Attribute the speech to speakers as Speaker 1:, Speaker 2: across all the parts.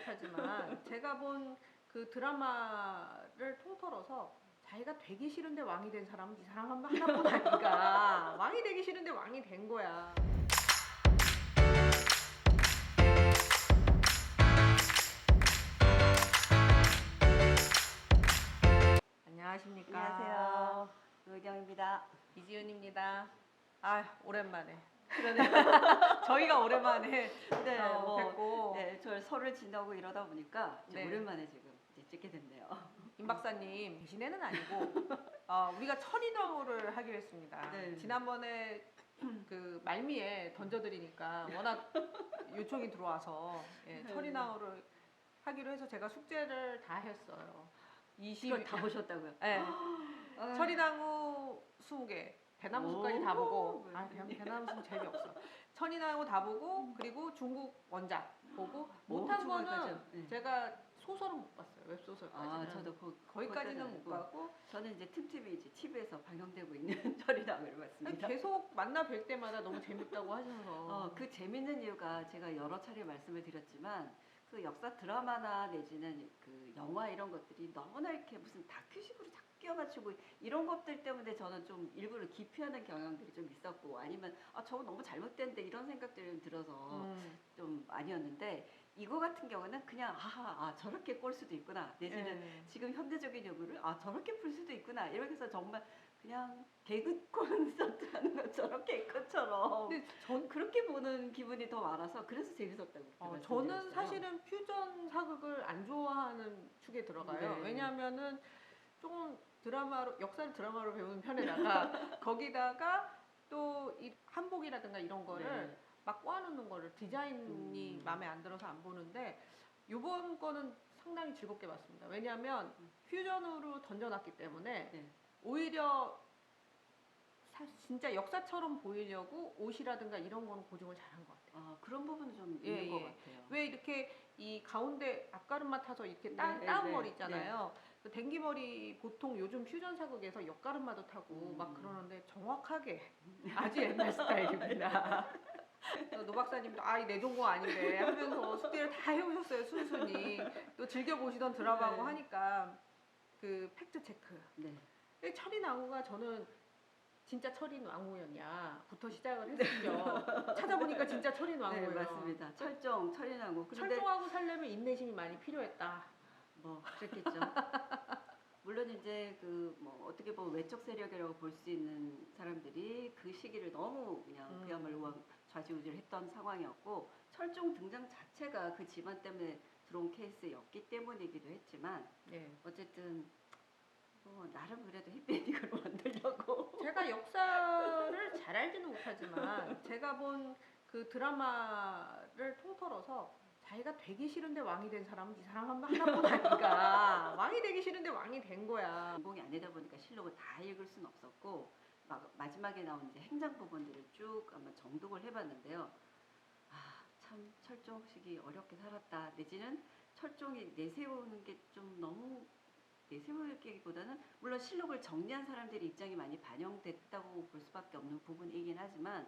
Speaker 1: 못하지만 제가 본 그 드라마를 통틀어서 자기가 되기 싫은데 왕이 된 사람은 이 사람 하나뿐 아닌가. 왕이 되기 싫은데 왕이 된 거야. 안녕하십니까.
Speaker 2: 안녕하세요. 노경입니다.
Speaker 1: 이지은입니다. 아, 오랜만에.
Speaker 2: 그러네요.
Speaker 1: 저희가 오랜만에
Speaker 2: 네,
Speaker 1: 뵙고
Speaker 2: 네, 저 서를 지나고 이러다 보니까
Speaker 1: 네.
Speaker 2: 오랜만에 지금 이제 찍게 됐네요.
Speaker 1: 임 박사님 대신에는 아니고 우리가 천인왕후를 하기로 했습니다.
Speaker 2: 네.
Speaker 1: 지난번에 그 말미에 던져드리니까 워낙 요청이 들어와서 천인왕후를 하기로 해서 제가 숙제를 다 했어요.
Speaker 2: 이걸 다 보셨다고요?
Speaker 1: 네.
Speaker 2: 아,
Speaker 1: 천인왕후 20개. 대나무숲까지 다 보고 대나무숲 재미없어. 천인왕후 다 보고 그리고 중국 원작 보고 못한 거는
Speaker 2: 네.
Speaker 1: 제가 소설은 못 봤어요. 웹소설까지는.
Speaker 2: 저도
Speaker 1: 거기까지는 못 가고
Speaker 2: 저는 이제 틈틈이 이제 TV에서 방영되고 있는 철이랑을 봤습니다.
Speaker 1: 계속 만나 뵐 때마다 너무 재밌다고 하셔서
Speaker 2: 그 재밌는 이유가 제가 여러 차례 말씀을 드렸지만 그 역사 드라마나 내지는 그 영화 이런 것들이 너무나 이렇게 무슨 다큐식으로 자꾸 끼워 맞추고 이런 것들 때문에 저는 좀 일부러 기피하는 경향들이 좀 있었고 아니면 저거 너무 잘못된데 이런 생각들이 좀 들어서 좀 아니었는데 이거 같은 경우는 그냥 저렇게 꼴 수도 있구나 내지는 지금 현대적인 연구를 저렇게 풀 수도 있구나 이렇게 해서 정말 그냥 개그 콘서트 하는 것처럼 개그처럼 전 그렇게 보는 기분이 더 많아서 그래서 재밌었다고
Speaker 1: 저는 사실은 퓨전 사극을 안 좋아하는 축에 들어가요.
Speaker 2: 네.
Speaker 1: 왜냐하면은 조금 드라마로 역사를 드라마로 배우는 편에다가 거기다가 또 이 한복이라든가 이런 거를 막 꼬아놓는 거를 디자인이 마음에 안 들어서 안 보는데 이번 거는 상당히 즐겁게 봤습니다. 왜냐하면 퓨전으로 던져놨기 때문에 오히려 진짜 역사처럼 보이려고 옷이라든가 이런 거는 고증을 잘한 것 같아요.
Speaker 2: 그런 부분은 좀 있는 것 같아요.
Speaker 1: 왜 이렇게 이 가운데 앞가름만 타서 이렇게 따은 머리 있잖아요. 그 댕기머리 보통 요즘 퓨전 사극에서 옆가름마도 타고 막 그러는데 정확하게 아주 옛날 스타일입니다. 노 박사님도 이 내 전공 아닌데 하면서 숙제를 다 해오셨어요. 순순히 또 즐겨보시던 드라마고 하니까 그 팩트 체크. 천인왕후가 저는 진짜 천인왕후였냐부터 시작을 했었죠. 찾아보니까 진짜 천인왕후예요.
Speaker 2: 네, 맞습니다. 천인왕후.
Speaker 1: 철종하고 살려면 인내심이 많이 필요했다.
Speaker 2: 그랬겠죠. 물론 이제 어떻게 보면 외적 세력이라고 볼 수 있는 사람들이 그 시기를 너무 그냥 그야말로 좌지우지했던 상황이었고 철종 등장 자체가 그 집안 때문에 들어온 케이스였기 때문이기도 했지만 어쨌든 나름 그래도 해피엔딩으로 만들려고
Speaker 1: 제가 역사를 잘 알지는 못하지만 제가 본 그 드라마를 통틀어서 자기가 되기 싫은데 왕이 된 사람은 이 사람 하나뿐 아닌가. 왕이 되기 싫은데 왕이 된 거야.
Speaker 2: 전공이 아니다 보니까 실록을 다 읽을 수는 없었고 마지막에 나온 이제 행장 부분들을 쭉 한번 정독을 해봤는데요. 참 철종식이 어렵게 살았다. 내지는 철종이 내세우는 게 좀 너무 내세우기보다는 물론 실록을 정리한 사람들의 입장이 많이 반영됐다고 볼 수밖에 없는 부분이긴 하지만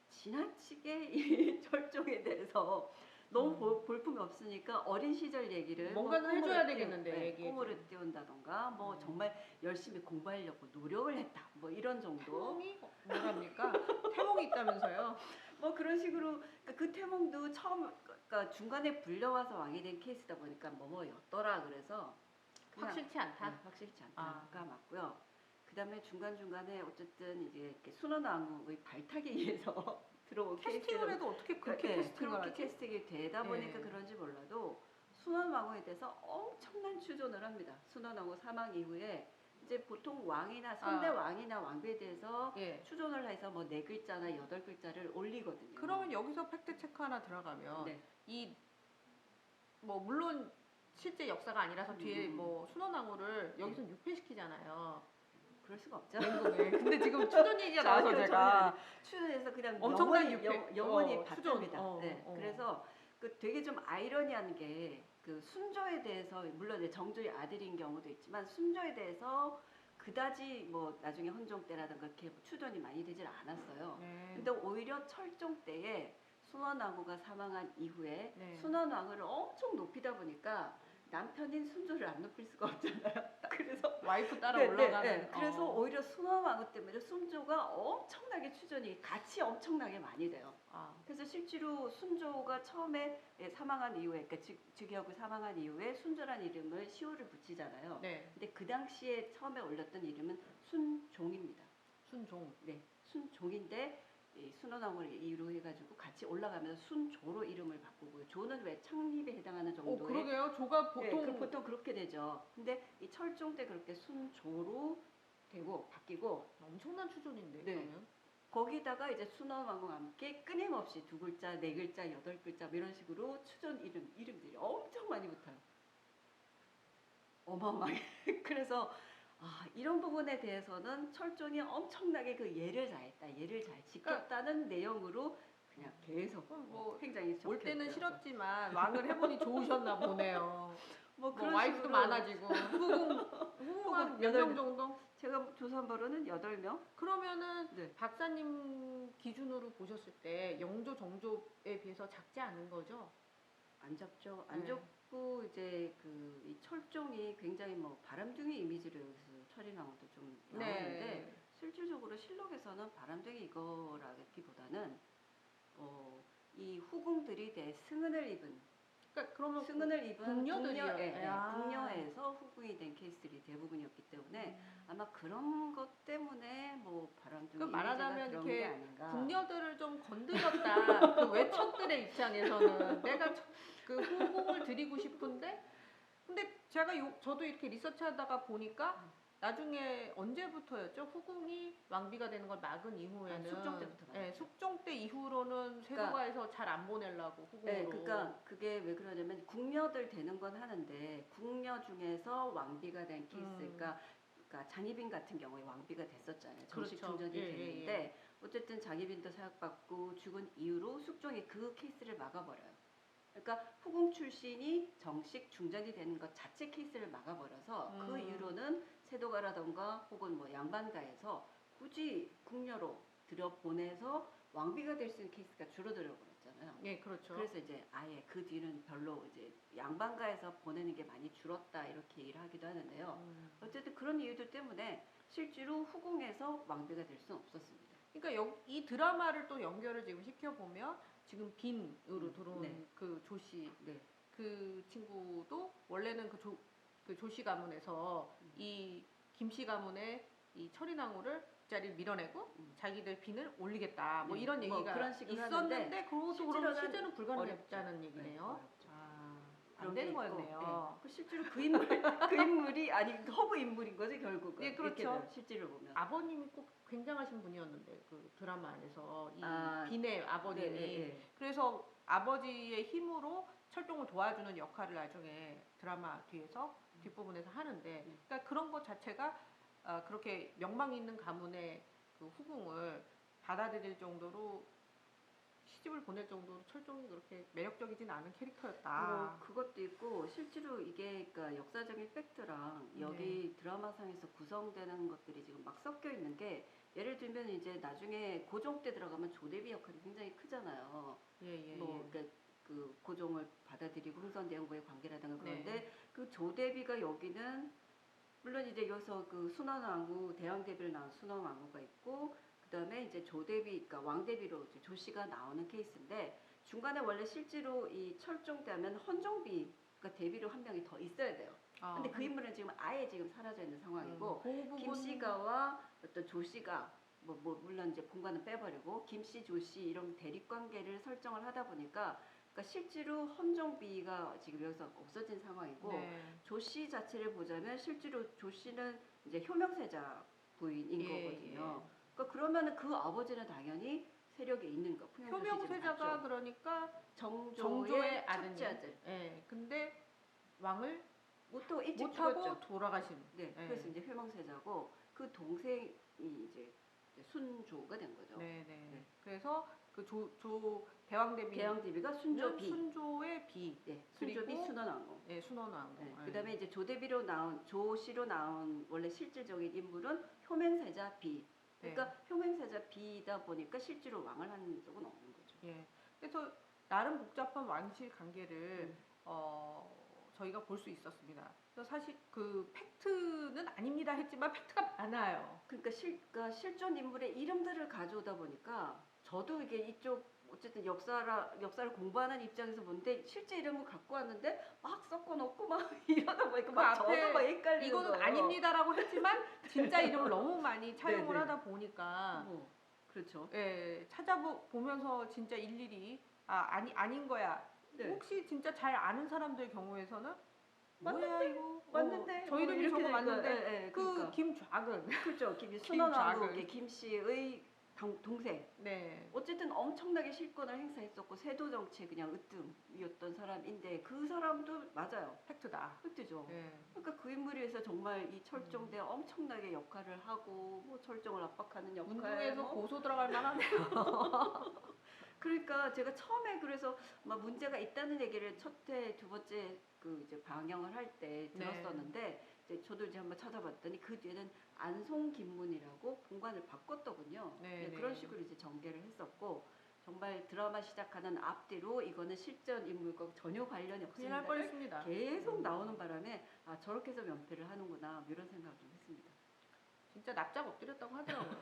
Speaker 2: 지나치게 이 철종에 대해서 너무 볼품이 없으니까 어린 시절 얘기를
Speaker 1: 뭔가는 해줘야 되겠는데
Speaker 2: 꿈을 띄운다던가 정말 열심히 공부하려고 노력을 했다 이런 정도.
Speaker 1: 태몽이 뭐랍니까? 태몽이 있다면서요?
Speaker 2: 그런 식으로 그 태몽도 그러니까 중간에 불려와서 왕이 된 케이스다 보니까 뭐였더라 그래서
Speaker 1: 확실치 않다.
Speaker 2: 확실치 않다가 맞고요. 그다음에 중간중간에 어쨌든 이제 이렇게 순원왕후의 발탁에 의해서 들어온
Speaker 1: 캐스팅을 해도 어떻게 그렇게
Speaker 2: 캐스팅이 되다 보니까 그런지 몰라도 순원왕후에 대해서 엄청난 추존을 합니다. 순원왕후 사망 이후에 이제 보통 왕이나 선대 왕이나 왕비에 대해서 추존을 해서 4글자나 8글자를 올리거든요.
Speaker 1: 그러면 여기서 팩트 체크 하나 들어가면 물론 실제 역사가 아니라서 뒤에 순원왕후를 여기서 유폐시키잖아요.
Speaker 2: 그럴 수가 없죠.
Speaker 1: 근데 지금 추존 얘기가 나와서 제가
Speaker 2: 추존해서 그냥
Speaker 1: 엄청난
Speaker 2: 영원히 받습니다. 그래서 되게 좀 아이러니한 게 그 순조에 대해서 물론 정조의 아들인 경우도 있지만 순조에 대해서 그다지 나중에 헌종 때라든가 이렇게 추존이 많이 되질 않았어요. 근데 오히려 철종 때에 순원왕후가 사망한 이후에
Speaker 1: 네.
Speaker 2: 순원왕후를 엄청 높이다 보니까 남편인 순조를 안 높일 수가 없잖아요. 그래서
Speaker 1: 와이프 따라
Speaker 2: 네,
Speaker 1: 올라가는.
Speaker 2: 네, 네. 그래서 오히려 순원왕후 때문에 순조가 엄청나게 추전이 같이 엄청나게 많이 돼요. 그래서 실제로 순조가 처음에 사망한 이후에, 그러니까 즉위하고 사망한 이후에 순조란 이름을 시호를 붙이잖아요.
Speaker 1: 네.
Speaker 2: 근데 그 당시에 처음에 올렸던 이름은 순종입니다.
Speaker 1: 순종.
Speaker 2: 네, 순종인데 이 순원왕후를 이유로 해가지고 같이 올라가면서 순조로 이름을 바꾸고요. 조는 왜 창립에 해당하는 정도의.
Speaker 1: 그러게요. 조가 보통.
Speaker 2: 네, 보통 그렇게 되죠. 근데 이 철종 때 그렇게 순조로 되고 바뀌고
Speaker 1: 엄청난 추존인데.
Speaker 2: 네.
Speaker 1: 그러면.
Speaker 2: 거기다가 이제 순원왕후와 함께 끊임없이 2글자, 4글자, 8글자 뭐 이런 식으로 추존 이름들이 엄청 많이 붙어요. 어마어마하게. 그래서 이런 부분에 대해서는 철종이 엄청나게 그 예를 다했다, 예를 잘 지켰다는 내용으로 그냥 계속
Speaker 1: 뭐
Speaker 2: 굉장히
Speaker 1: 올 때는
Speaker 2: 적혀있더라고요.
Speaker 1: 싫었지만 왕을 해보니 좋으셨나 보네요.
Speaker 2: 뭐
Speaker 1: 뭐 와이프도
Speaker 2: 식으로
Speaker 1: 많아지고 후궁은 몇 명 정도?
Speaker 2: 제가 조사한 바로는 8명.
Speaker 1: 그러면은
Speaker 2: 네.
Speaker 1: 박사님 기준으로 보셨을 때 영조 정조에 비해서 작지 않은 거죠?
Speaker 2: 안 적죠. 안
Speaker 1: 네.
Speaker 2: 적고 이제 이 철종이 굉장히 뭐 바람둥이 이미지로 여기서 철인왕후도 좀 나오는데 실질적으로 실록에서는 바람둥이 이거라기보다는 이 후궁들이 승은을 입은
Speaker 1: 그러니까 그러면
Speaker 2: 승은을 입은
Speaker 1: 궁녀들이요.
Speaker 2: 궁녀에서 후궁이 된 케이스들이 대부분이었기 때문에 아마 그런 것 때문에 뭐 바람둥이
Speaker 1: 그럼
Speaker 2: 이미지가
Speaker 1: 말하자면
Speaker 2: 그런
Speaker 1: 이렇게
Speaker 2: 게 아닌가.
Speaker 1: 궁녀들을 좀 건드렸다. 그 외척들의 입장에서는 내가 그 후궁을 드리고 싶은데, 근데 제가 저도 이렇게 리서치하다가 보니까 나중에 언제부터였죠? 후궁이 왕비가 되는 걸 막은 이후에는
Speaker 2: 숙종 때부터
Speaker 1: 네,
Speaker 2: 막았죠.
Speaker 1: 숙종 때 이후로는 세도가에서 잘 안 보내려고 후궁으로.
Speaker 2: 네, 그러니까 그게 왜 그러냐면 궁녀들 되는 건 하는데 궁녀 중에서 왕비가 된 케이스, 그러니까 장희빈 같은 경우에 왕비가 됐었잖아요. 정식
Speaker 1: 그렇죠.
Speaker 2: 중전이
Speaker 1: 예,
Speaker 2: 됐는데
Speaker 1: 예.
Speaker 2: 어쨌든 장희빈도 사약받고 죽은 이후로 숙종이 그 케이스를 막아버려요. 그러니까 후궁 출신이 정식 중전이 되는 것 자체 케이스를 막아버려서 그 이후로는 세도가라던가 혹은 뭐 양반가에서 굳이 궁녀로 들여보내서 왕비가 될 수 있는 케이스가 줄어들어 버렸잖아요.
Speaker 1: 예, 그렇죠.
Speaker 2: 그래서 이제 아예 그 뒤는 별로 이제 양반가에서 보내는 게 많이 줄었다 이렇게 얘기를 하기도 하는데요. 어쨌든 그런 이유들 때문에 실제로 후궁에서 왕비가 될 수는 없었습니다.
Speaker 1: 그러니까 이 드라마를 또 연결을 지금 시켜보면 지금 빈으로 들어온
Speaker 2: 네.
Speaker 1: 그 조씨,
Speaker 2: 네.
Speaker 1: 그 친구도 원래는 그 조씨 가문에서 이 김씨 가문의 이 철인왕후를 자리를 밀어내고 자기들 빈을 올리겠다 뭐
Speaker 2: 네.
Speaker 1: 이런
Speaker 2: 뭐
Speaker 1: 얘기가
Speaker 2: 그런 식으로
Speaker 1: 있었는데
Speaker 2: 하는데
Speaker 1: 그것도 그럼
Speaker 2: 실제로는
Speaker 1: 실제는 불가능했다는
Speaker 2: 어렵죠.
Speaker 1: 얘기네요.
Speaker 2: 어렵죠.
Speaker 1: 안 되는
Speaker 2: 그런 게 있고,
Speaker 1: 거였네요.
Speaker 2: 그 실제로 그 인물이 아니 허브 인물인 거지 결국은.
Speaker 1: 네, 그렇죠.
Speaker 2: 이렇게 돼요, 실제로 보면.
Speaker 1: 아버님이 꼭 굉장하신 분이었는데 그 드라마 안에서 이
Speaker 2: 아,
Speaker 1: 빈의 아버님이
Speaker 2: 네.
Speaker 1: 그래서 아버지의 힘으로 철종을 도와주는 역할을 나중에 드라마 뒤에서 뒷부분에서 하는데 그러니까 그런 것 자체가 그렇게 명망 있는 가문의 그 후궁을 받아들일 정도로 시집을 보낼 정도로 철종이 그렇게 매력적이진 않은 캐릭터였다.
Speaker 2: 그것도 있고 실제로 이게 그러니까 역사적인 팩트랑 여기 드라마상에서 구성되는 것들이 지금 막 섞여 있는 게 예를 들면 이제 나중에 고종 때 들어가면 조대비 역할이 굉장히 크잖아요. 그러니까 그 고종을 받아들이고 흥선대원과의 관계라든가 그런데 그 조대비가 여기는 물론 이제 여기서 그 순원왕후 대왕대비를 낳은 순원왕후가 있고 그다음에 이제 조대비, 그러니까 왕대비로 이제 조씨가 나오는 케이스인데 중간에 원래 실제로 이 철종 때 하면 헌종비, 그러니까 대비로 한 명이 더 있어야 돼요. 근데 그 인물은 지금 아예 지금 사라져 있는 상황이고 김씨가와 어떤 조씨가 뭐 물론 이제 본관은 빼버리고 김씨, 조씨 이런 대립 관계를 설정을 하다 보니까 그러니까 실제로 헌종비가 지금 여기서 없어진 상황이고 조씨 자체를 보자면 실제로 조씨는 이제 효명세자 부인인 거거든요. 그러니까 그러면은 그 아버지는 당연히 세력에 있는 거.
Speaker 1: 효명세자가 그러니까
Speaker 2: 정조의 첫째 아들.
Speaker 1: 근데 왕을
Speaker 2: 못하고 일찍
Speaker 1: 못하고
Speaker 2: 죽었죠.
Speaker 1: 돌아가신.
Speaker 2: 그래서 이제 효명세자고 그 동생이 이제 순조가 된 거죠.
Speaker 1: 그래서 그 대왕대비가 순조의 비.
Speaker 2: 순조비 순원왕후.
Speaker 1: 순원왕후.
Speaker 2: 그다음에 이제 조씨로 나온 원래 실질적인 인물은 효맹세자 비. 그러니까 효맹세자 비다 보니까 실제로 왕을 한 적은 없는 거죠.
Speaker 1: 그래서 나름 복잡한 왕실 관계를
Speaker 2: 음.
Speaker 1: 저희가 볼 수 있었습니다. 그래서 사실 그 팩트는 아닙니다 했지만 팩트가 많아요.
Speaker 2: 그러니까 실존 인물의 이름들을 가져오다 보니까 저도 이게 이쪽 어쨌든 역사를 공부하는 입장에서 보는데 실제 이름을 갖고 왔는데 막 섞어 놓고 막 이러다 보니까
Speaker 1: 그
Speaker 2: 막
Speaker 1: 앞에
Speaker 2: 저도 막 헷갈리는
Speaker 1: 이거는
Speaker 2: 거예요.
Speaker 1: 아닙니다라고 했지만 진짜 이름을 너무 많이 차용을
Speaker 2: 네네.
Speaker 1: 하다 보니까
Speaker 2: 그렇죠.
Speaker 1: 예, 찾아보면서 진짜 일일이 아닌 거야.
Speaker 2: 네.
Speaker 1: 혹시 진짜 잘 아는 사람들 경우에서는 뭐야 이거
Speaker 2: 맞는데
Speaker 1: 저 이름이
Speaker 2: 이렇게
Speaker 1: 저거
Speaker 2: 되니까,
Speaker 1: 맞는데
Speaker 2: 예, 예,
Speaker 1: 그
Speaker 2: 그러니까.
Speaker 1: 김좌근
Speaker 2: 그렇죠.
Speaker 1: 김좌근.
Speaker 2: 순원왕국의 김 씨의 동생.
Speaker 1: 네.
Speaker 2: 어쨌든 엄청나게 실권을 행사했었고 세도 정치에 그냥 으뜸이었던 사람인데 그 사람도 맞아요.
Speaker 1: 팩트다.
Speaker 2: 팩트죠.
Speaker 1: 예.
Speaker 2: 그러니까 그 인물에 의해서 정말 이 철종대 엄청나게 역할을 하고 뭐 철종을 압박하는 역할.
Speaker 1: 운동에서
Speaker 2: 뭐.
Speaker 1: 고소 들어갈 만하네요.
Speaker 2: 그러니까 제가 처음에 그래서 막 문제가 있다는 얘기를 첫 회, 두 번째 그 이제 방영을 할 때 들었었는데 이제 저도 이제 한번 찾아봤더니 그 뒤에는 안송김문이라고 본관을 바꿨더군요.
Speaker 1: 네,
Speaker 2: 그런
Speaker 1: 네.
Speaker 2: 식으로 이제 전개를 했었고 정말 드라마 시작하는 앞뒤로 이거는 실전 인물과 전혀 관련이
Speaker 1: 큰일 날
Speaker 2: 없습니다.
Speaker 1: 뻔했습니다.
Speaker 2: 계속 나오는 바람에 아 저렇게 해서 연패를 하는구나 뭐 이런 생각을 좀 했습니다.
Speaker 1: 진짜 납작 엎드렸다고 하더라고요.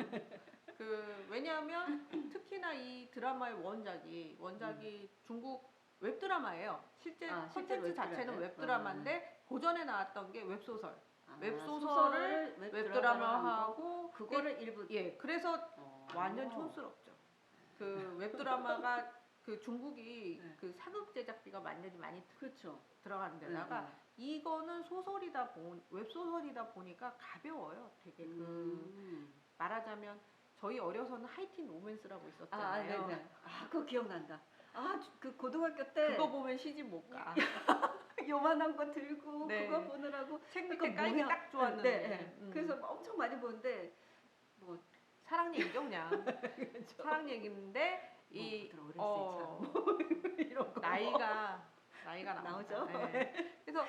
Speaker 1: 왜냐하면 특히나 이 드라마의 원작이 중국 웹드라마예요. 실제
Speaker 2: 실제로
Speaker 1: 콘텐츠 자체는 웹드라마인데 고전에 나왔던 게 웹소설. 웹소설을 웹드라마하고
Speaker 2: 그거를 일부
Speaker 1: 그래서 완전 촌스럽죠. 그 웹드라마가 그 중국이
Speaker 2: 네.
Speaker 1: 그 사극 제작비가 완전히 많이
Speaker 2: 그렇죠.
Speaker 1: 들어가는 데다가 이거는 웹소설이다 보니까 가벼워요. 되게 말하자면 저희 어려서는 하이틴 로맨스라고 있었잖아요.
Speaker 2: 네네. 그거 기억난다. 그 고등학교 때
Speaker 1: 그거 보면 시집 못 가.
Speaker 2: 요만한 거 들고
Speaker 1: 네.
Speaker 2: 그거 보느라고
Speaker 1: 책
Speaker 2: 그거
Speaker 1: 밑에 깔기
Speaker 2: 뭐냐?
Speaker 1: 딱 좋았는데.
Speaker 2: 네. 그래서 엄청 많이 보는데 뭐
Speaker 1: 사랑 얘기죠 그냥. 사랑 얘기인데
Speaker 2: 이런 거
Speaker 1: 나이가
Speaker 2: 나오죠.
Speaker 1: 네. 그래서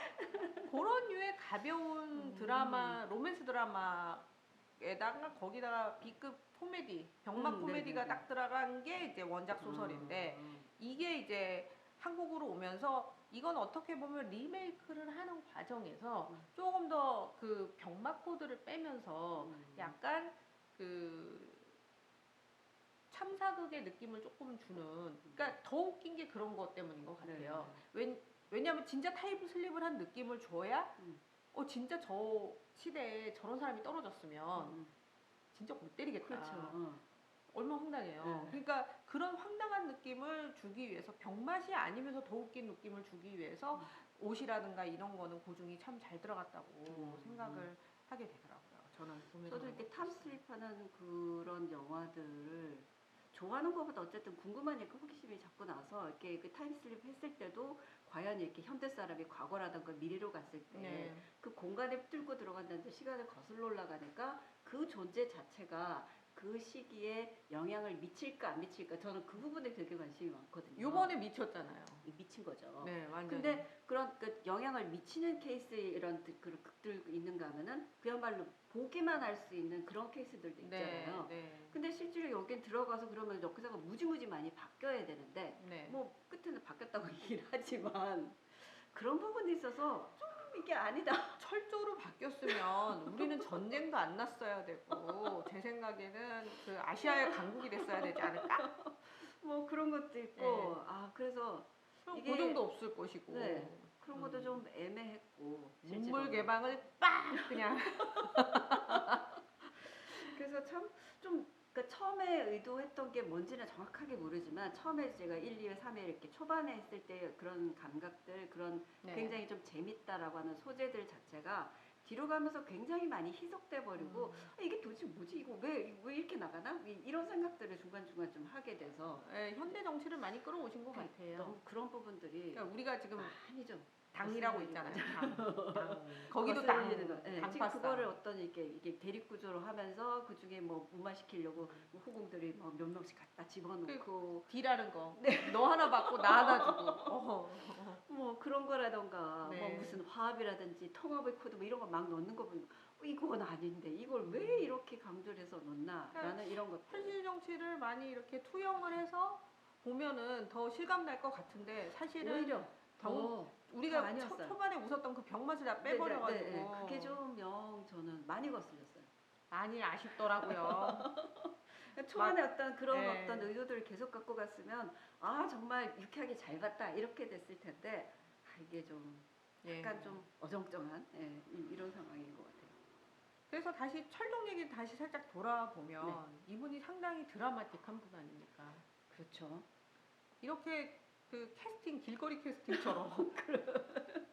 Speaker 1: 그런 류의 가벼운 드라마, 로맨스 드라마에다가 거기다가 B급 코미디, 병맛 코미디가
Speaker 2: 네네네.
Speaker 1: 딱 들어간 게 이제 원작 소설인데 이게 이제 한국으로 오면서 이건 어떻게 보면 리메이크를 하는 과정에서 조금 더 그 병맛 코드를 빼면서 약간 그 참사극의 느낌을 조금 주는, 그러니까 더 웃긴 게 그런 것 때문인 것 같아요. 왜냐하면 진짜 타임 슬립을 한 느낌을 줘야 진짜 저 시대에 저런 사람이 떨어졌으면 진짜 못 때리겠다.
Speaker 2: 그렇죠.
Speaker 1: 얼마나 황당해요. 그러니까 그런 황당한 느낌을 주기 위해서 병맛이 아니면서 더 웃긴 느낌을 주기 위해서 옷이라든가 이런 거는 고증이 참 잘 들어갔다고 생각을 하게 되더라고요. 저는 보면서.
Speaker 2: 저도 이렇게 탐스트립하는 그런 영화들을 좋아하는 것보다 어쨌든 궁금하니까 호기심이 자꾸 나서 이렇게 그 타임슬립 했을 때도 과연 이렇게 현대 사람이 과거라든가 미래로 갔을 때 그 공간에 뚫고 들어간다는데 시간을 거슬러 올라가니까 그 존재 자체가 그 시기에 영향을 미칠까 안 미칠까 저는 그 부분에 되게 관심이 많거든요.
Speaker 1: 요번에 미쳤잖아요.
Speaker 2: 미친 거죠.
Speaker 1: 네, 완전.
Speaker 2: 근데 그런 그 영향을 미치는 케이스 이런 그런 극들 있는가 하면은 그야말로 보기만 할 수 있는 그런 케이스들도 있잖아요. 근데 실제로 여긴 들어가서 그러면 역사가 무지무지 많이 바뀌어야 되는데 뭐 끝에는 바뀌었다고 얘기를 하지만 그런 부분이 있어서 좀 이게 아니다.
Speaker 1: 철저로 바뀌었으면 우리는 전쟁도 안 났어야 되고 제 생각에는 그 아시아의 강국이 됐어야 되지 않을까?
Speaker 2: 뭐 그런 것도 있고 그래서 이게
Speaker 1: 고정도 없을 것이고
Speaker 2: 그런 것도 좀 애매했고
Speaker 1: 문물 개방을 빡 그냥
Speaker 2: 그래서 참 좀 그러니까 처음에 의도했던 게 뭔지는 정확하게 모르지만 처음에 제가 1, 2회, 3회 이렇게 초반에 했을 때 그런 감각들 그런 굉장히 좀 재밌다라고 하는 소재들 자체가 뒤로 가면서 굉장히 많이 희석돼 버리고 이게 도대체 뭐지 이거 왜 이렇게 나가나 이런 생각들을 중간중간 좀 하게 돼서
Speaker 1: 현대 정치를 많이 끌어오신 것 같아요.
Speaker 2: 너무 그런 부분들이
Speaker 1: 그러니까 우리가 지금
Speaker 2: 많이 좀
Speaker 1: 당이라고 있잖아요. 당. 거기도
Speaker 2: 거슬리는 거.
Speaker 1: 당
Speaker 2: 지금
Speaker 1: 파싸.
Speaker 2: 그거를 어떤 이게 대립 구조로 하면서 그 중에 뭐 무마시키려고 뭐 후궁들이 뭐 몇 명씩 갖다 집어넣고
Speaker 1: D라는 거. 너 하나 받고 나 하나 주고.
Speaker 2: 뭐 그런 거라던가
Speaker 1: 네.
Speaker 2: 뭐 무슨 화합이라든지 통합의 코드 뭐 이런 거 막 넣는 거 보면 이건 아닌데 이걸 왜 이렇게 강조를 해서 넣나라는 이런 것들.
Speaker 1: 현실 정치를 많이 이렇게 투영을 해서 보면은 더 실감 날 것 같은데 사실은
Speaker 2: 오히려 더
Speaker 1: 우리가
Speaker 2: 많이 왔어요.
Speaker 1: 초반에 웃었던 그 병맛을 다
Speaker 2: 네,
Speaker 1: 빼버려가지고
Speaker 2: 네. 그게 좀 영 저는 많이 거슬렸어요.
Speaker 1: 많이 아쉽더라고요.
Speaker 2: 초반에 어떤 그런
Speaker 1: 네.
Speaker 2: 어떤 의도들을 계속 갖고 갔으면 아 정말 유쾌하게 잘 봤다 이렇게 됐을 텐데 이게 좀
Speaker 1: 예.
Speaker 2: 약간 좀 어정쩡한 이런 상황인 것 같아요.
Speaker 1: 그래서 다시 철동 얘기 다시 살짝 돌아보면 이분이 상당히 드라마틱한 분 아닙니까?
Speaker 2: 그렇죠.
Speaker 1: 이렇게 그 캐스팅 길거리 캐스팅처럼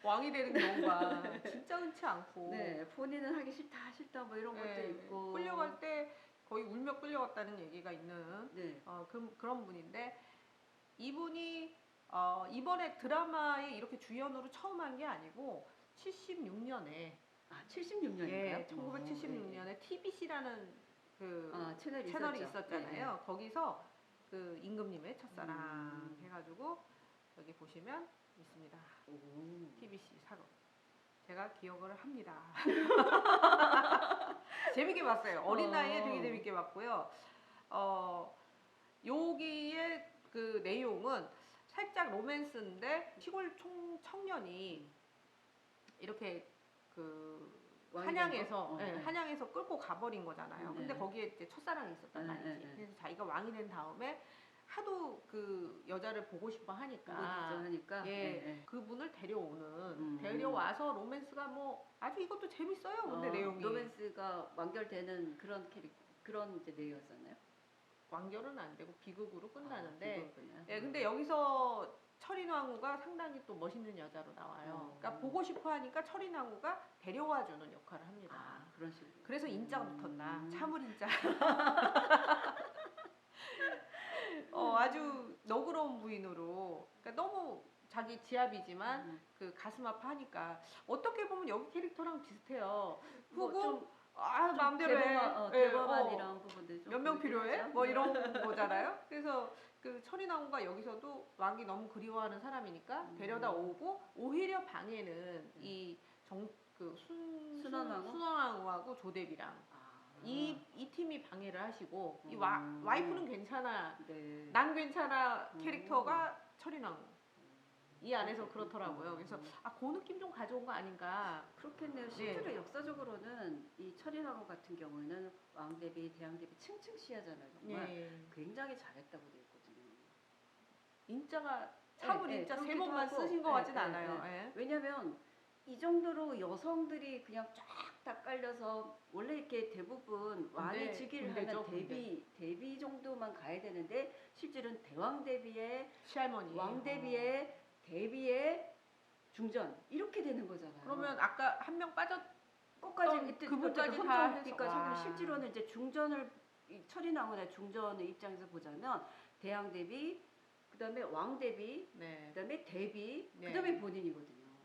Speaker 1: 왕이 되는 경우가 진짜 흔치 않고
Speaker 2: 네, 본인은 하기 싫다 뭐 이런 것도 있고
Speaker 1: 끌려갈 때 거의 울며 끌려갔다는 얘기가 있는
Speaker 2: 네.
Speaker 1: 그런 분인데 이분이 이번에 드라마에 이렇게 주연으로 처음 한 게 아니고 76년에
Speaker 2: 76년인가요?
Speaker 1: 예, 1976년에 TBC라는 그 채널이 있었잖아요.
Speaker 2: 네.
Speaker 1: 거기서 그 임금님의 첫사랑 해가지고 여기 보시면 있습니다. TBC 사극. 제가 기억을 합니다. 재밌게 봤어요. 어린 나이에 되게 재밌게 봤고요. 여기에 그 내용은 살짝 로맨스인데 시골 청년이 이렇게 그 한양에서 한양에서 끌고 가버린 거잖아요. 근데 거기에 이제 첫사랑이 있었단 말이지. 그래서 자기가 왕이 된 다음에 하도 그 여자를 보고 싶어 하니까 그분을 데려와서 로맨스가 뭐 아주 이것도 재밌어요. 근데 내용이
Speaker 2: 로맨스가 완결되는 그런 이제 내용이었었나요?
Speaker 1: 완결은 안 되고 비극으로 끝나는데 근데 여기서 철인왕후가 상당히 또 멋있는 여자로 나와요. 그러니까 보고 싶어 하니까 철인왕후가 데려와 주는 역할을 합니다.
Speaker 2: 그런 식으로.
Speaker 1: 그래서 인자가 붙었나? 참을 인자. 아주 너그러운 부인으로. 그러니까 너무 자기 지압이지만 그 가슴 아파하니까 어떻게 보면 여기 캐릭터랑 비슷해요. 후궁 마음대로 해.
Speaker 2: 대범한이랑 부분들
Speaker 1: 몇 명 필요해? 뭐 이런 거잖아요. 그래서 그 철인왕후가 여기서도 왕이 너무 그리워하는 사람이니까 데려다 오고 오히려 방에는 순원왕후하고 조대비랑 이 팀이 방해를 하시고 이 와이프는 괜찮아, 난 괜찮아 캐릭터가 철인왕후. 이 안에서 그렇더라고요. 그래서 그 느낌 좀 가져온 거 아닌가.
Speaker 2: 그렇겠네요. 실제로 역사적으로는 이 철인왕후 같은 경우에는 왕대비, 대왕대비 층층시하잖아요. 정말 굉장히 잘했다고 되어 있거든요.
Speaker 1: 인자가 참을 인자 세 번만 쓰신 것 같진 않아요.
Speaker 2: 왜냐하면 이 정도로 여성들이 그냥 쫙 다 깔려서 원래 이렇게 대부분 왕의 즉위를 하면 대비 정도만 가야 되는데 실제로는 대왕 대비의
Speaker 1: 시할머니,
Speaker 2: 왕 대비의 대비의 중전 이렇게 되는 거잖아요.
Speaker 1: 그러면 아까 한 명
Speaker 2: 끝까지
Speaker 1: 그분까지 다
Speaker 2: 해서 실제로는 이제 중전을 철인왕후의 중전의 입장에서 보자면 대왕 대비, 그다음에 왕 대비, 그다음에 대비, 그다음에 본인이거든요.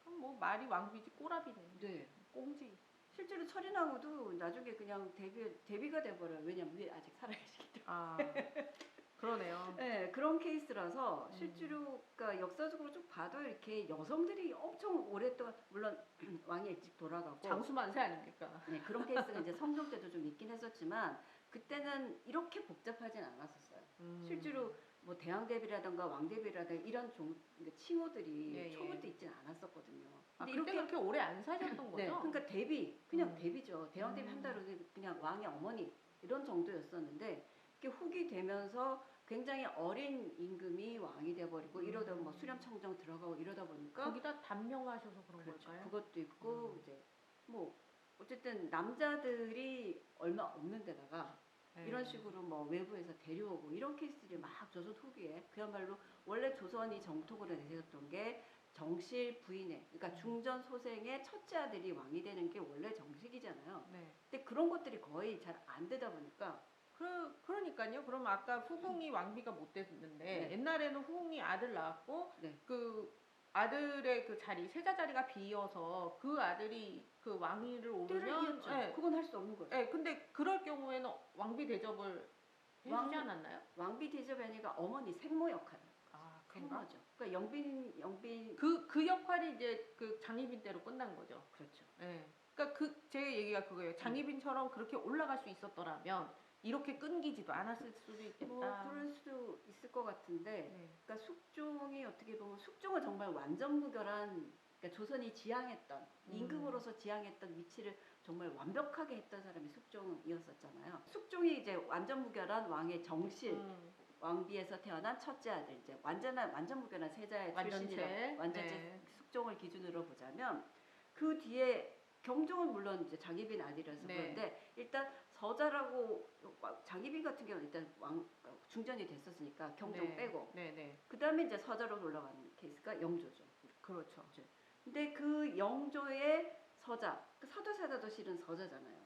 Speaker 1: 그럼 뭐 말이 왕비지 꼬라비네. 꽁지.
Speaker 2: 실제로 철인왕후도 나중에 그냥 데뷔가 돼버려요. 왜냐면 위에 아직 살아계시기 때문에.
Speaker 1: 그러네요.
Speaker 2: 네, 그런 케이스라서 실제로 그러니까 역사적으로 쭉 봐도 이렇게 여성들이 엄청 오랫동안 물론 왕이 일찍 돌아가고
Speaker 1: 장수만세 아닙니까?
Speaker 2: 네, 그런 케이스가 이제 성종 때도 좀 있긴 했었지만 그때는 이렇게 복잡하진 않았었어요. 실제로 뭐 대왕 대비라든가 왕 대비라든가 이런 칭호들이 초부터 있진 않았었거든요.
Speaker 1: 근데 이렇게 그렇게 오래 안 사셨던 거죠?
Speaker 2: 그러니까 대비 그냥 대비죠. 대왕 대비 한다고 그냥 왕의 어머니 이런 정도였었는데 이렇게 후기 되면서 굉장히 어린 임금이 왕이 돼버리고 이러다 뭐 수렴청정 들어가고 이러다 보니까
Speaker 1: 거기다 단명하셔서 그런 걸까요?
Speaker 2: 그것도 있고 이제 뭐 어쨌든 남자들이 얼마 없는 데다가 이런 식으로 뭐 외부에서 데려오고 이런 케이스들이 막 조선 후기에 그야말로 원래 조선이 정통으로 내세웠던 게 정실 부인의 그러니까 중전 소생의 첫째 아들이 왕이 되는 게 원래 정식이잖아요. 근데 그런 것들이 거의 잘 안 되다 보니까
Speaker 1: 그러니까요. 그럼 아까 후궁이 왕비가 못 됐는데 옛날에는 후궁이 아들 낳았고 그 아들의 그 자리 세자 자리가 비어서 그 아들이 그 왕위를 오르면
Speaker 2: 그건 할 수 없는 거죠.
Speaker 1: 근데 그럴 경우에는 왕비 대접을 해주지 않았나요?
Speaker 2: 왕비 대접하니까 어머니 생모 역할을 생모죠. 그러니까 영빈
Speaker 1: 그 역할이 이제 그 장희빈 때로 끝난 거죠.
Speaker 2: 그렇죠.
Speaker 1: 그러니까 제 얘기가 그거예요. 장희빈처럼 그렇게 올라갈 수 있었더라면 이렇게 끊기지도 않았을 수도 있겠다.
Speaker 2: 뭐 그럴 수도 있을 것 같은데,
Speaker 1: 네.
Speaker 2: 그러니까 숙종이 어떻게 보면 숙종은 정말 완전무결한, 그러니까 조선이 지향했던 임금으로서 지향했던 위치를 정말 완벽하게 했던 사람이 숙종이었었잖아요. 숙종이 이제 완전무결한 왕의 정실, 왕비에서 태어난 첫째 아들, 이제 완전무결한 세자의 출신이라 완전체
Speaker 1: 네.
Speaker 2: 숙종을 기준으로 보자면 그 뒤에 경종은 물론 이제 장희빈 아들이라서
Speaker 1: 네.
Speaker 2: 그런데 일단 서자라고 장희빈 같은 경우는 일단 중전이 됐었으니까 경종
Speaker 1: 네.
Speaker 2: 빼고
Speaker 1: 네, 네.
Speaker 2: 그 다음에 이제 서자로 올라가는 케이스가 영조죠.
Speaker 1: 그렇죠.
Speaker 2: 근데 그 영조의 서자, 그 사도세자도 실은 서자잖아요.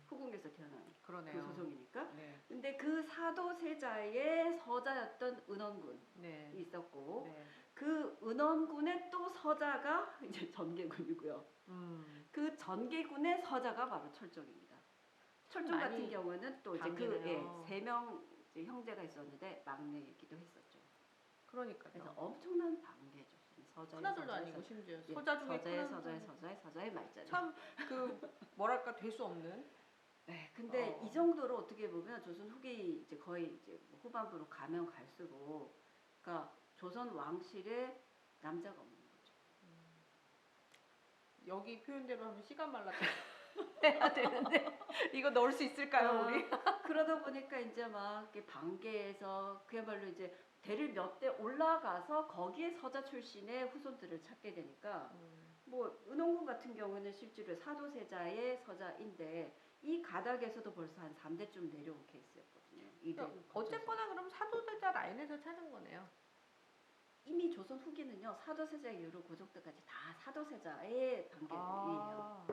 Speaker 2: 후궁에서 태어난
Speaker 1: 그러네요.
Speaker 2: 그 소송이니까.
Speaker 1: 네.
Speaker 2: 근데 그 사도세자의 서자였던 은원군이
Speaker 1: 네.
Speaker 2: 있었고
Speaker 1: 네.
Speaker 2: 그 은원군의 또 서자가 이제 전개군이고요. 그 전개군의 서자가 바로 철종입니다. 철종 같은
Speaker 1: 많이
Speaker 2: 경우는 또 이제
Speaker 1: 반기네요.
Speaker 2: 세 명 형제가 있었는데 막내이기도 했었죠.
Speaker 1: 그러니까요.
Speaker 2: 그래서 엄청난 반계죠. 서자의
Speaker 1: 큰아들도
Speaker 2: 서자의
Speaker 1: 아니고
Speaker 2: 서자.
Speaker 1: 심지어
Speaker 2: 예,
Speaker 1: 서자 중에
Speaker 2: 서자의 말자죠.
Speaker 1: 참 그 뭐랄까 될 수 없는.
Speaker 2: 네, 근데 이 정도로 어떻게 보면 조선 후기 이제 거의 이제 후반부로 가면 갈수록, 그러니까 조선 왕실에 남자가 없는 거죠.
Speaker 1: 여기 표현대로 하면 시간 말랐다 해야 되는데 이거 넣을 수 있을까요, 우리?
Speaker 2: 그러다 보니까 이제 막 이렇게 반계에서 그야말로 이제 대를 몇 대 올라가서 거기에 서자 출신의 후손들을 찾게 되니까 뭐 은홍군 같은 경우는 실제로 사도세자의 서자인데 이 가닥에서도 벌써 한 3대쯤 내려온 케이스였거든요.
Speaker 1: 그러니까 어쨌거나 그럼 사도세자 라인에서 찾은 거네요.
Speaker 2: 이미 조선 후기는요 사도세자 이후로 고종때까지 다 사도세자의 단계예요.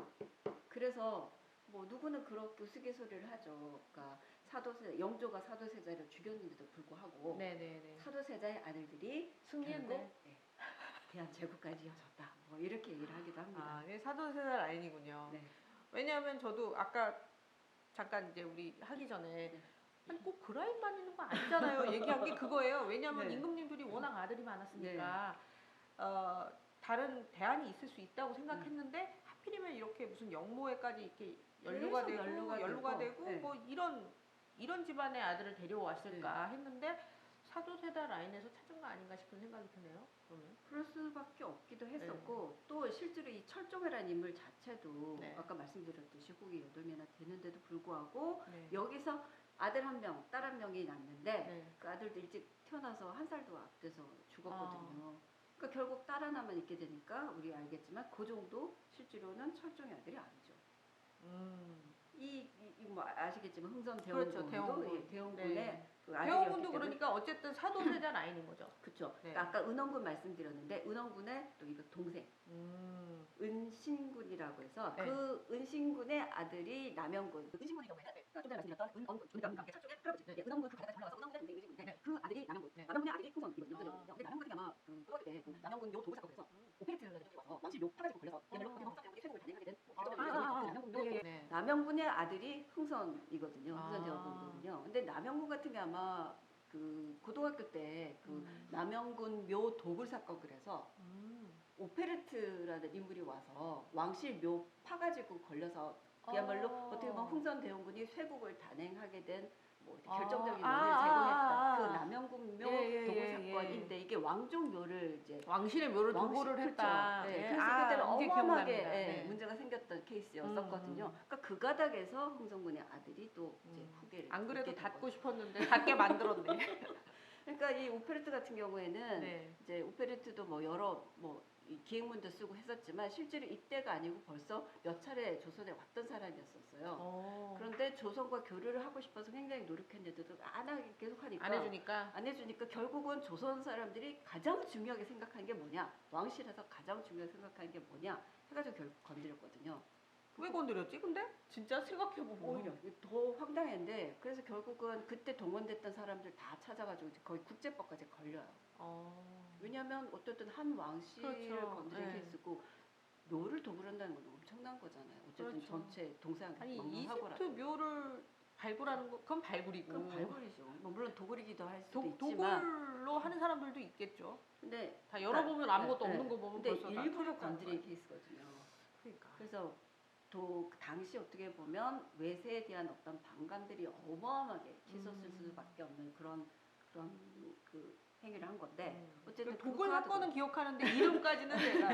Speaker 2: 그래서 뭐 누구는 그렇게 우스갯소리를 하죠. 그러니까 사도세 영조가 사도세자를 죽였는데도 불구하고
Speaker 1: 네네네.
Speaker 2: 사도세자의 아들들이
Speaker 1: 승리했네.
Speaker 2: 결국 대한 제국까지 이어졌다. 뭐 이렇게 얘기를 하기도 합니다.
Speaker 1: 아, 이게 사도세자 라인이군요.
Speaker 2: 네.
Speaker 1: 왜냐하면 저도 아까 잠깐 이제 우리 하기 전에 아니 꼭 그 라인만 있는 거 아니잖아요. 얘기한 게 그거예요. 왜냐하면
Speaker 2: 네.
Speaker 1: 임금님들이 워낙 아들이 많았으니까 다른 대안이 있을 수 있다고 생각했는데 하필이면 이렇게 무슨 영모에까지 이렇게 연루가
Speaker 2: 계속
Speaker 1: 되고
Speaker 2: 연루가
Speaker 1: 되고
Speaker 2: 네.
Speaker 1: 뭐 이런 집안의 아들을 데려왔을까 했는데 사도세자 라인에서 찾은 거 아닌가 싶은 생각이 드네요. 그러면
Speaker 2: 그럴 수밖에 없기도 했었고 또 실제로 이 철종이라는 인물 자체도 아까 말씀드렸듯이 후기 8명이나 되는데도 불구하고 여기서 아들 한 명, 딸 한 명이 낳는데 그 아들도 일찍 태어나서 한 살도 앞돼서 죽었거든요. 그러니까 결국 딸 하나만 있게 되니까 우리 알겠지만 고종도 실제로는 철종의 아들이 아니죠. 뭐 아시겠지만 흥선 대원군도
Speaker 1: 그렇죠,
Speaker 2: 대원군의 그 아들이었기
Speaker 1: 대원군도
Speaker 2: 때문에
Speaker 1: 그러니까 어쨌든 사도세자 라인인 거죠.
Speaker 2: 그렇죠.
Speaker 1: 네.
Speaker 2: 그러니까 아까 은원군 말씀드렸는데 은원군의 또 이거 동생 은신군이라고 해서 그 은신군의 아들이 남영군. 은신군의 경우에는 좀 전에 말씀드렸던 은원군, 그러니까 철종의 할아버지. 은원군 그 가닥에서 올라와서 은원군의 동생 은신군인데 그 아들이 남영군. 남영군의 아들이 흥선이거든요. 근데 남영군이 아마 고등학교 때 남영군 묘 도구 사건에서 오페레트를 가지고 와서 왕실 묘 파가지고 걸려서 그야말로 흥선 대원군이 퇴국을 단행하게 된 남영군의 아들이 흥선이거든요. 흥선 대원군이거든요. 근데 남영군 같은 게 아마 그 고등학교 때 그 남영군 묘 도굴 사건 그래서 오페레트라는 인물이 와서 왕실 묘 파가지고 걸려서 그야말로 어떻게 보면 흥선 대원군이 쇄국을 단행하게 된 뭐 결정적인 원인을 제공했다. 그 남영군 묘 도굴 사건인데 이게 왕족 묘를 이제
Speaker 1: 왕실의 묘를 도굴을 했다.
Speaker 2: 그래서 그때는 어마어마하게 문제가 생겼던 케이스였었거든요. 그러니까 그 가닥에서 흥선군의 아들이 또 이제 후계를
Speaker 1: 안 그래도 닫고 싶었는데 닫게 만들었네.
Speaker 2: 그러니까 이 오페레트 같은 경우에는 이제 오페레트도 뭐 여러 뭐 기획문도 쓰고 했었지만 실제로 이때가 아니고 벌써 몇 차례 조선에 왔던 사람이었었어요. 그런데 조선과 교류를 하고 싶어서 굉장히 노력했는데도 안 하기 계속 하니까 안 해주니까 결국은 조선 사람들이 가장 중요하게 생각한 게 뭐냐, 왕실에서 가장 중요하게 생각한 게 뭐냐 해가지고 결국 건드렸거든요.
Speaker 1: 왜 건드렸지? 근데 진짜 생각해보면
Speaker 2: 오히려 더 황당했는데 그래서 결국은 그때 동원됐던 사람들 다 찾아가지고 거의 국제법까지 걸려요. 왜냐하면 어쨌든 한 왕실을 건드린 케이스고 묘를 도굴한다는 건 엄청난 거잖아요. 어쨌든 전체 동서양
Speaker 1: 아니 이집트 묘를 발굴하는 거 그건 발굴이고.
Speaker 2: 그건 발굴이죠. 뭐 물론 도굴이기도 할 수도 있지만
Speaker 1: 도굴로 하는 사람들도 있겠죠.
Speaker 2: 근데
Speaker 1: 다 열어보면 아무것도 없는 거 보면
Speaker 2: 근데
Speaker 1: 벌써
Speaker 2: 일부러 건드린 케이스거든요.
Speaker 1: 그러니까.
Speaker 2: 그래서 그 당시 어떻게 보면 외세에 대한 어떤 반감들이 어마어마하게 치솟을 수밖에 없는 그런 그 행위를 한 건데 어쨌든
Speaker 1: 그 독일 사건은 기억하는데 이름까지는 제가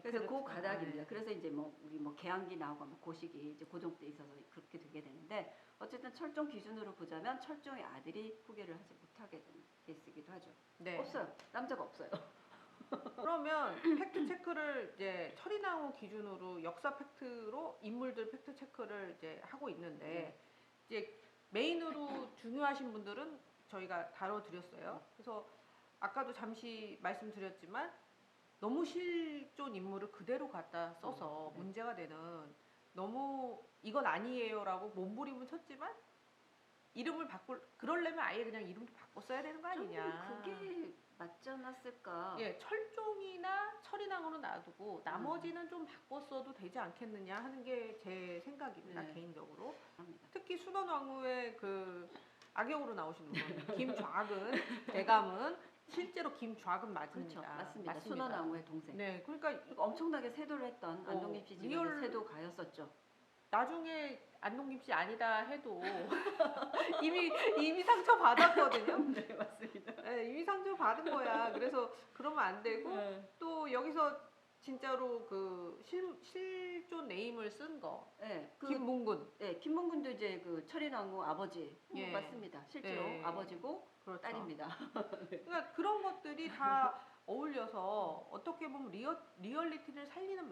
Speaker 2: 그래서 그 가닥입니다. 그래서 이제 뭐 우리 뭐 개항기 나오고 뭐 고식이 이제 고정돼 있어서 그렇게 되게 되는데 어쨌든 철종 기준으로 보자면 철종의 아들이 후계를 하지 못하게 되는 케이스이기도 하죠.
Speaker 1: 네.
Speaker 2: 없어요. 남자가 없어요.
Speaker 1: 그러면 팩트 체크를 이제 철인왕후 기준으로 역사 팩트로 인물들 팩트 체크를 이제 하고 있는데 이제 메인으로 중요하신 분들은 저희가 다뤄드렸어요. 그래서 아까도 잠시 말씀드렸지만 너무 실존 인물을 그대로 갖다 써서
Speaker 2: 네.
Speaker 1: 문제가 되는 너무 이건 아니에요라고 몸부림은 쳤지만 이름을 그러려면 아예 그냥 이름도 바꿔 써야 되는 거 아니냐.
Speaker 2: 그게 맞지 않았을까?
Speaker 1: 예, 철종이나 철인왕으로 놔두고 나머지는 좀 바꿔 써도 되지 않겠느냐 하는 게 제 생각입니다.
Speaker 2: 네.
Speaker 1: 개인적으로.
Speaker 2: 합니다.
Speaker 1: 특히 순원왕후의 그 악역으로 나오시는 분 김좌근 대감은 실제로 김좌근 맞습니다.
Speaker 2: 그렇죠. 맞습니다. 순원왕후의 동생.
Speaker 1: 네, 그러니까
Speaker 2: 엄청나게 세도를 했던 안동김 씨 집에
Speaker 1: 리얼-
Speaker 2: 세도 가였었죠.
Speaker 1: 나중에 안동김 씨 아니다 해도 이미 상처 받았거든요.
Speaker 2: 네, 맞습니다.
Speaker 1: 네, 이미 상처 받은 거야. 그래서 그러면 안 되고 또 여기서 진짜로 그 실존 네임을 쓴 거.
Speaker 2: 네,
Speaker 1: 김문군.
Speaker 2: 네, 김문군도 이제 그 철인왕후 아버지
Speaker 1: 예.
Speaker 2: 맞습니다. 실제로
Speaker 1: 네.
Speaker 2: 아버지고
Speaker 1: 그렇죠.
Speaker 2: 딸입니다.
Speaker 1: 그러니까 그런 것들이 다 어울려서 어떻게 보면 리얼리티를 살리는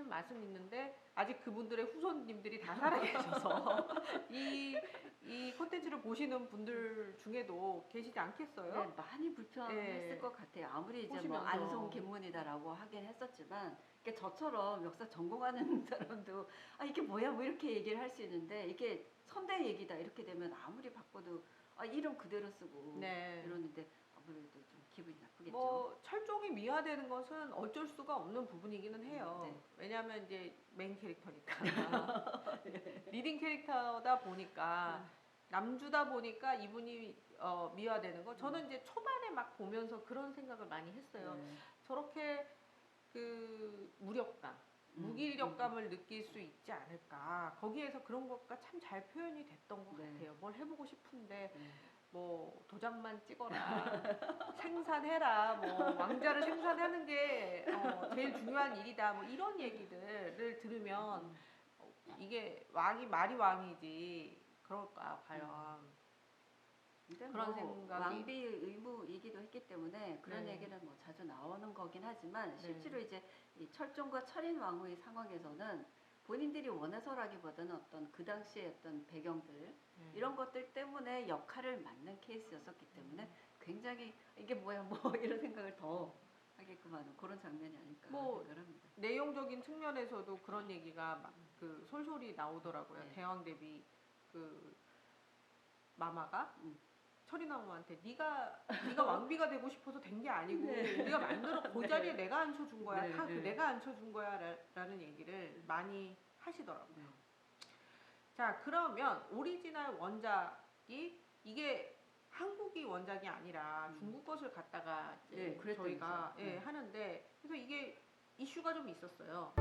Speaker 1: 맛은 있는데 아직 그분들의 후손님들이 다 살아계셔서 이 콘텐츠를 보시는 분들 중에도 계시지 않겠어요?
Speaker 2: 네, 많이 불편했을
Speaker 1: 네.
Speaker 2: 것 같아요. 아무리 이제 뭐
Speaker 1: 보시면서.
Speaker 2: 안송 계문이다라고 하긴 했었지만 이게 저처럼 역사 전공하는 사람도 아 이게 뭐야 뭐 이렇게 얘기를 할 수 있는데 이게 선대 얘기다 이렇게 되면 아무리 바꿔도 아 이름 그대로 쓰고
Speaker 1: 네.
Speaker 2: 이러는데 아무래도 좀 기분이 나쁘겠죠.
Speaker 1: 뭐 철종이 미화되는 것은 어쩔 수가 없는 부분이기는 해요.
Speaker 2: 네.
Speaker 1: 왜냐하면 이제 메인 캐릭터니까 리딩 캐릭터다 보니까 남주다 보니까 이분이 미화되는 거. 저는 이제 초반에 막 보면서 그런 생각을 많이 했어요.
Speaker 2: 네.
Speaker 1: 저렇게 그 무력감, 무기력감을 느낄 수 있지 않을까. 거기에서 그런 것과 참 잘 표현이 됐던 것
Speaker 2: 네.
Speaker 1: 같아요. 뭘 해보고 싶은데
Speaker 2: 네.
Speaker 1: 뭐 도장만 찍어라, 생산해라, 뭐 왕자를 생산하는 게 제일 중요한 일이다. 뭐 이런 얘기들을 들으면 이게 말이 왕이지 그럴까 과연.
Speaker 2: 근데
Speaker 1: 그런
Speaker 2: 뭐
Speaker 1: 생각이-
Speaker 2: 왕비 의무이기도 했기 때문에 그런
Speaker 1: 네.
Speaker 2: 얘기는 뭐 자주 나오는 거긴 하지만
Speaker 1: 네.
Speaker 2: 실제로 이제 이 철종과 철인 왕후의 상황에서는 본인들이 원해서라기보다는 어떤 그 당시의 어떤 배경들 이런 것들 때문에 역할을 맡는 케이스였었기 때문에 굉장히 이게 뭐야 뭐 이런 생각을 더 하게끔 하는 그런 장면이 아닐까
Speaker 1: 뭐
Speaker 2: 생각을 합니다.
Speaker 1: 내용적인 측면에서도 그런 얘기가 막 그 솔솔이 나오더라고요.
Speaker 2: 네.
Speaker 1: 대왕 대비 그 마마가
Speaker 2: 음.
Speaker 1: 철인왕후한테 네가 왕비가 되고 싶어서 된 게 아니고
Speaker 2: 네.
Speaker 1: 우리가 만들어 그 자리에 내가 앉혀준 거야.
Speaker 2: 네,
Speaker 1: 다
Speaker 2: 네.
Speaker 1: 내가 앉혀준 거야라는 얘기를 많이 하시더라고요.
Speaker 2: 네.
Speaker 1: 자, 그러면 오리지널 원작이 이게 한국이 원작이 아니라 중국 것을 갖다가 이제
Speaker 2: 네, 그랬다면서요.
Speaker 1: 저희가
Speaker 2: 네.
Speaker 1: 하는데 그래서 이게 이슈가 좀 있었어요.